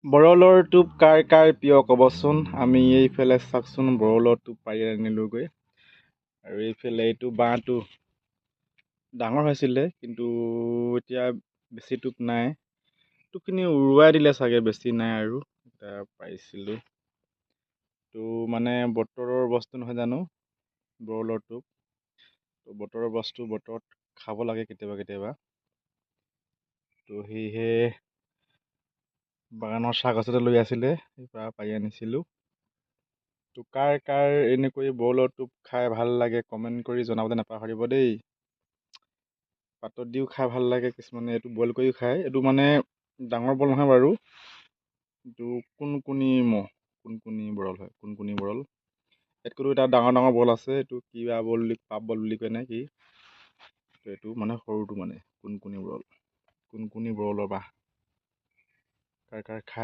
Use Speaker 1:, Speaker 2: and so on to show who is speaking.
Speaker 1: বৰলৰ টোপ কাৰ কাৰ প্ৰিয় ক'বচোন। আমি এইফালে চাওকচোন বৰলৰ টোপ পাৰি আনিলোগৈ। আৰু এইফালে এইটো বাঁহটো ডাঙৰ হৈছিলে, কিন্তু এতিয়া বেছি টোপ নাই। টোপখিনি উৰুৱাই দিলে চাগে, বেছি নাই আৰু এতিয়া পাইছিলোঁ। তো মানে বতৰৰ বস্তু নহয় জানো বৰলৰ টোপ। তো বতৰৰ বস্তু বতৰত খাব লাগে কেতিয়াবা কেতিয়াবা। তো সেয়েহে বাগানৰ চাহ গছতে লৈ আছিলে, তাৰপৰা পাৰি আনিছিলোঁ। তো কাৰ কাৰ এনেকৈ বৰলৰ টোপ খাই ভাল লাগে কমেণ্ট কৰি জনাবলৈ নাপাহৰিব দেই। পাতত দিও খাই ভাল লাগে, কিছুমানে এইটো বইল কৰিও খায়। এইটো মানে ডাঙৰ বৰল নহয় বাৰু, এইটো কোনকুনি বৰল হয়, কোনকুনি বৰল। ইয়াতকৈও এটা ডাঙৰ ডাঙৰ বৰল আছে, এইটো কিবা বৰল বুলি পাপ বৰল বুলি কয় নে কি। তো এইটো মানে সৰুটো মানে কোনকুনি বৰল, কোনকুনি বৰলৰ বাঁহ কাৰ কাৰ খাই